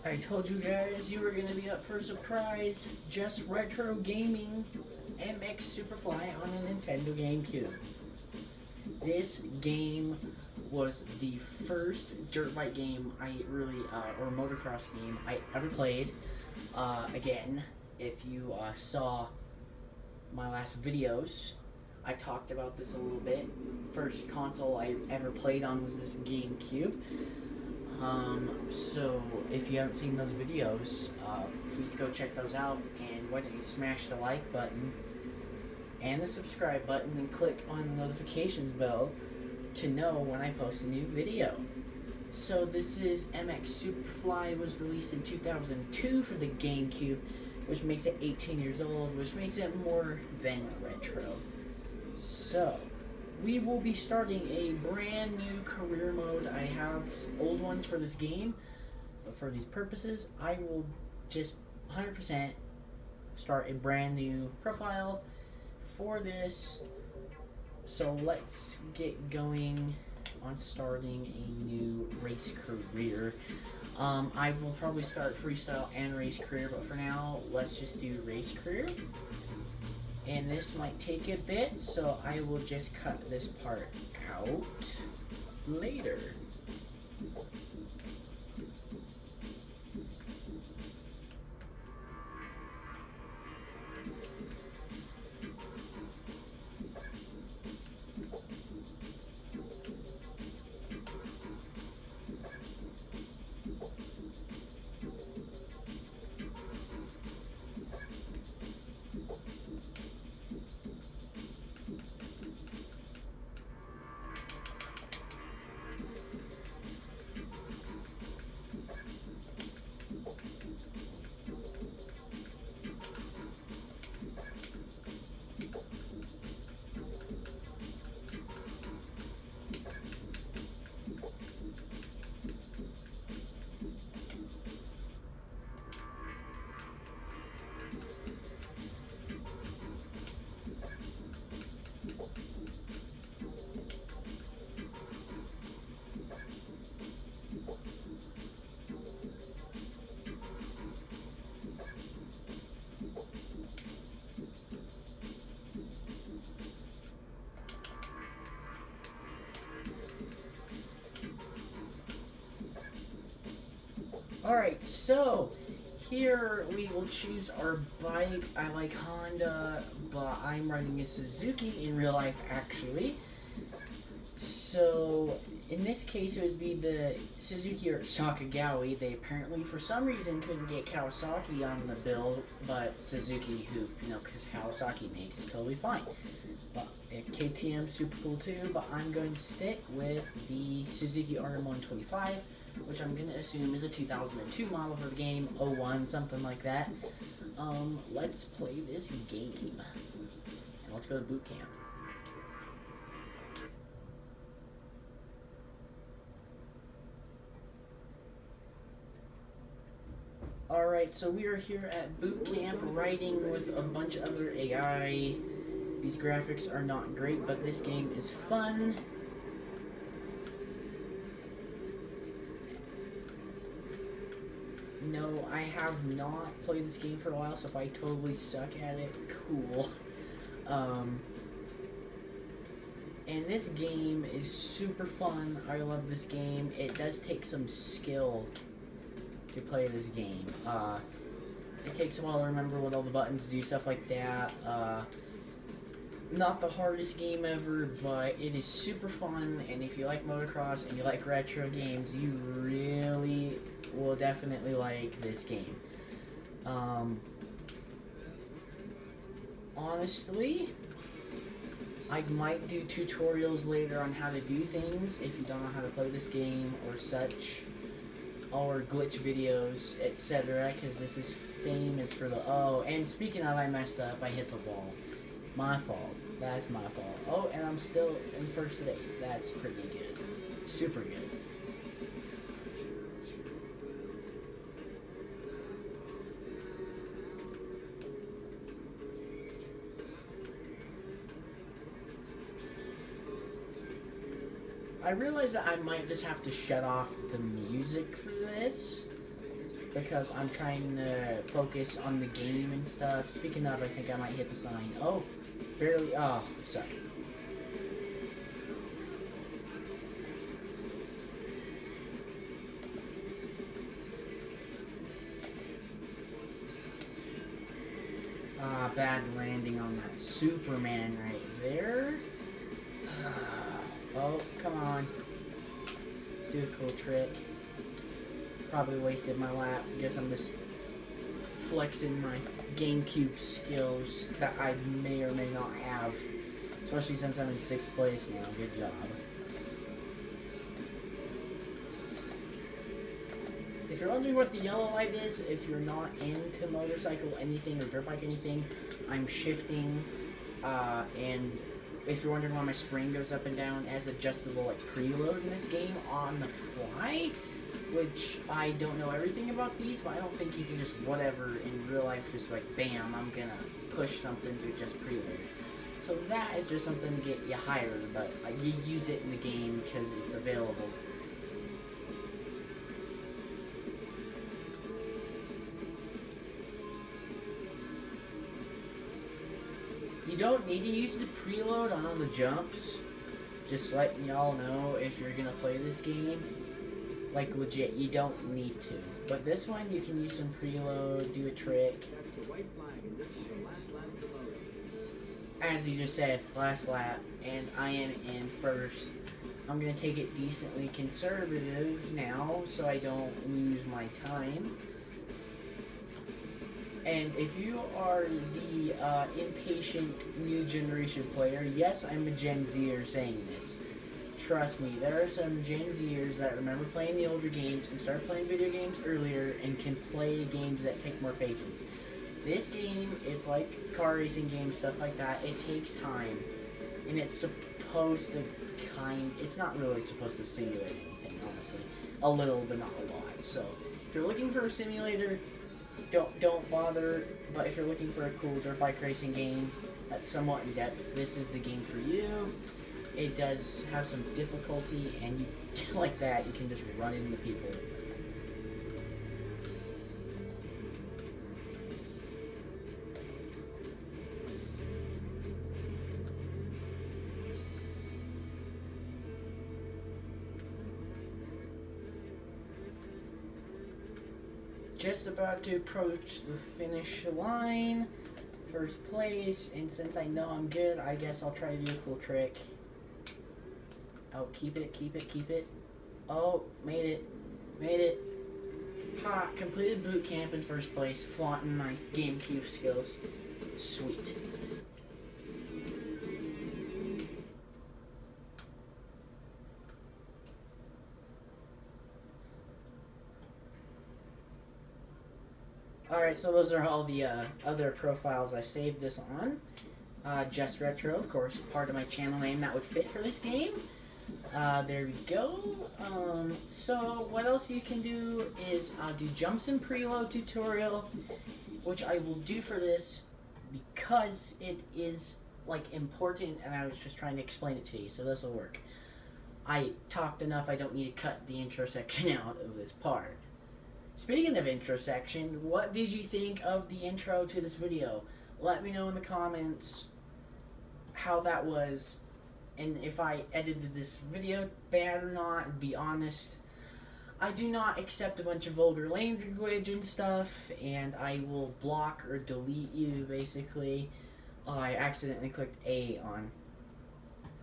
I told you guys you were gonna be up for a surprise. Just retro gaming MX Superfly on a Nintendo GameCube. This game was the first dirt bike game or motocross game I ever played. Again, if you saw my last videos, I talked about this a little bit. First console I ever played on was this GameCube. So if you haven't seen those videos, please go check those out, and why don't you smash the like button and the subscribe button and click on the notifications bell to know when I post a new video. So this is MX Superfly. It was released in 2002 for the GameCube, which makes it 18 years old, which makes it more than retro. So we will be starting a brand new career mode. I have old ones for this game, but for these purposes, I will just 100% start a brand new profile for this. So let's get going on starting a new race career. I will probably start freestyle and race career, but for now, let's just do race career. And this might take a bit, so I will just cut this part out later. Alright, so here we will choose our bike. I like Honda, but I'm riding a Suzuki in real life actually. So in this case it would be the Suzuki or Sakagawa. They apparently for some reason couldn't get Kawasaki on the build, but Suzuki, who, because Kawasaki makes, is totally fine. But KTM super cool too, but I'm going to stick with the Suzuki RM125, which I'm going to assume is a 2002 model for the game, 01, something like that. Let's play this game. And let's go to boot camp. Alright, so we are here at boot camp riding with a bunch of other AI. These graphics are not great, but this game is fun. No, I have not played this game for a while, so if I totally suck at it, cool. And this game is super fun. I love this game. It does take some skill to play this game. It takes a while to remember what all the buttons do, stuff like that. Not the hardest game ever, but it is super fun, and if you like motocross and you like retro games, you really will definitely like this game. Honestly, I might do tutorials later on how to do things if you don't know how to play this game or such, or glitch videos, etc., because this is famous for the... Oh, and speaking of, I messed up. I hit the wall. My fault. That's my fault. Oh, and I'm still in first base. That's pretty good. Super good. I realize that I might just have to shut off the music for this, because I'm trying to focus on the game and stuff. Speaking of, I think I might hit the sign. Oh, barely. Oh, sorry. Ah, bad landing on that Superman right there. Oh, come on. Let's do a cool trick. Probably wasted my lap. Guess I'm just flexing my GameCube skills that I may or may not have. Especially since I'm in 6th place now. Good job. If you're wondering what the yellow light is, if you're not into motorcycle anything or dirt bike anything, I'm shifting, and if you're wondering why my spring goes up and down as adjustable like preload in this game on the fly, which I don't know everything about these, but I don't think you can just whatever in real life just like bam, I'm gonna push something to adjust preload. So that is just something to get you higher, but you use it in the game because it's available. You don't need to use the preload on all the jumps. Just letting y'all know if you're gonna play this game. Like legit, you don't need to. But this one, you can use some preload, do a trick. As you just said, last lap, and I am in first. I'm gonna take it decently conservative now, so I don't lose my time. And if you are the impatient new generation player, yes, I'm a Gen Zer saying this. Trust me, there are some Gen Zers that remember playing the older games and start playing video games earlier and can play games that take more patience. This game, it's like car racing games, stuff like that. It takes time, and it's supposed to it's not really supposed to simulate anything, honestly. A little, but not a lot. So, if you're looking for a simulator, don't bother, but if you're looking for a cool dirt bike racing game that's somewhat in depth, this is the game for you. It does have some difficulty, and you like that, you can just run into people. Just about to approach the finish line, first place, and since I know I'm good, I guess I'll try to do a cool trick. Oh, keep it, keep it, keep it. Oh, made it, made it. Ha, completed boot camp in first place, flaunting my GameCube skills. Sweet. Alright, so those are all the other profiles I saved this on. Just Retro, of course, part of my channel name that would fit for this game. There we go. So what else you can do is do jumps and preload tutorial, which I will do for this because it is like important, and I was just trying to explain it to you, so this will work. I talked enough, I don't need to cut the intro section out of this part. Speaking of intro section, what did you think of the intro to this video? Let me know in the comments how that was, and if I edited this video bad or not. Be honest, I do not accept a bunch of vulgar language and stuff, and I will block or delete you, basically. Oh, I accidentally clicked A on,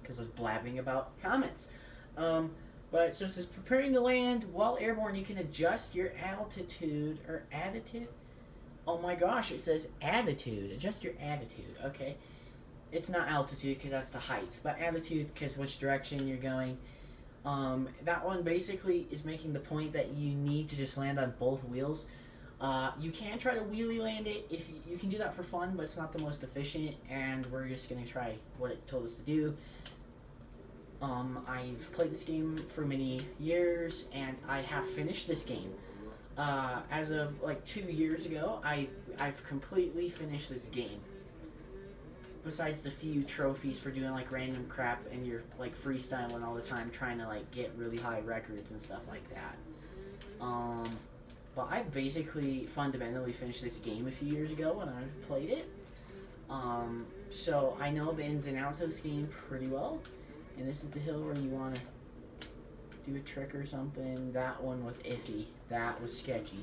because I was blabbing about comments. But so it says, preparing to land. While airborne, you can adjust your altitude, or attitude? Oh my gosh, it says attitude. Adjust your attitude, okay. It's not altitude, because that's the height, but attitude, because which direction you're going. That one basically is making the point that you need to just land on both wheels. You can try to wheelie land it, if you can do that for fun, but it's not the most efficient, and we're just going to try what it told us to do. I've played this game for many years, and I have finished this game. As of like 2 years ago, I've completely finished this game. Besides the few trophies for doing like random crap and you're like freestyling all the time, trying to like get really high records and stuff like that. but I basically fundamentally finished this game a few years ago when I played it. So I know the ins and outs of this game pretty well. And this is the hill where you want to do a trick or something. That one was iffy. That was sketchy.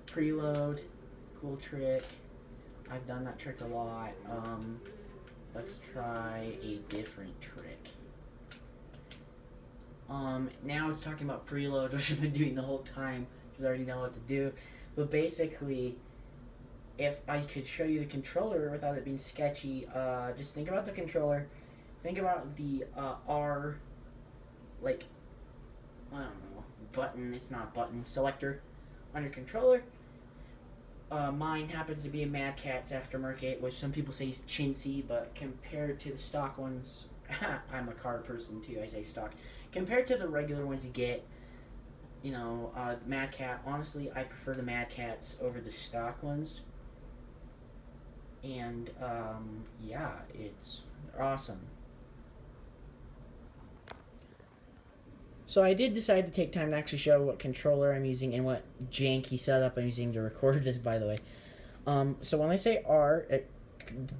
Preload, cool trick. I've done that trick a lot. Let's try a different trick. Now it's talking about preload, which I've been doing the whole time because I already know what to do. But basically, if I could show you the controller without it being sketchy, just think about the controller. Think about the R, like, I don't know, button. It's not a button. Selector on your controller. Mine happens to be a Mad Catz aftermarket, which some people say is chintzy, but compared to the stock ones, I'm a car person too, I say stock. Compared to the regular ones you get, you know, Mad Catz, honestly, I prefer the Mad Catz over the stock ones. And, yeah, they're awesome. So I did decide to take time to actually show what controller I'm using and what janky setup I'm using to record this, by the way. So when I say R, it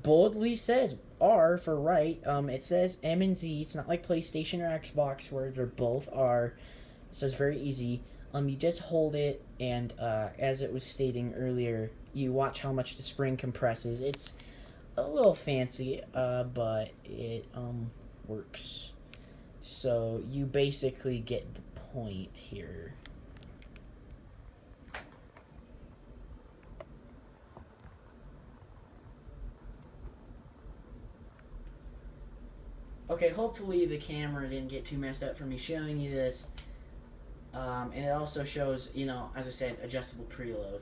boldly says R for right. It says M and Z. It's not like PlayStation or Xbox where they're both R. So it's very easy. You just hold it, and as it was stating earlier, you watch how much the spring compresses. It's a little fancy, but it works. So you basically get the point here. Okay, hopefully the camera didn't get too messed up for me showing you this. And it also shows, you know, as I said, adjustable preload.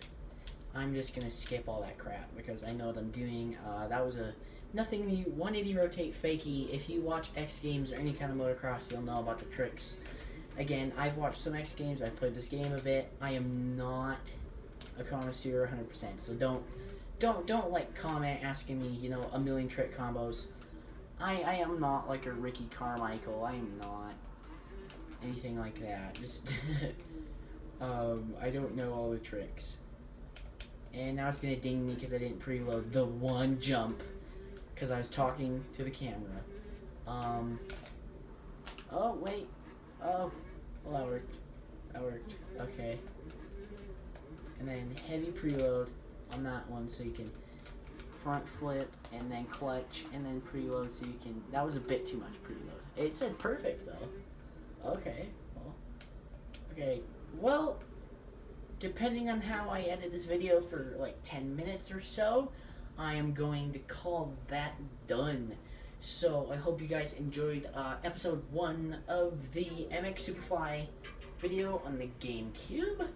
I'm just going to skip all that crap because I know what I'm doing. That was a nothing new 180 rotate fakie. If you watch X Games or any kind of motocross, you'll know about the tricks. Again, I've watched some X Games. I've played this game a bit. I am not a connoisseur 100%. So don't like comment asking me, you know, a million trick combos. I am not like a Ricky Carmichael. I am not anything like that. Just I don't know all the tricks. And now it's gonna ding me because I didn't preload the one jump because I was talking to the camera. Oh wait. Oh, well that worked. That worked. Okay. And then heavy preload on that one so you can front flip and then clutch and then preload so you can. That was a bit too much preload. It said perfect though. Okay. Well. Okay. Well. Depending on how I edit this video for like 10 minutes or so, I am going to call that done. So I hope you guys enjoyed episode 1 of the MX Superfly video on the GameCube.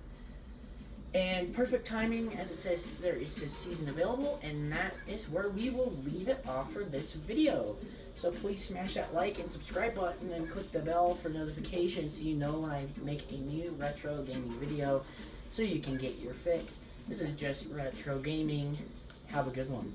And perfect timing, as it says, there is a season available, and that is where we will leave it off for this video. So please smash that like and subscribe button and click the bell for notifications so you know when I make a new retro gaming video, so you can get your fix. This is just retro gaming. Have a good one.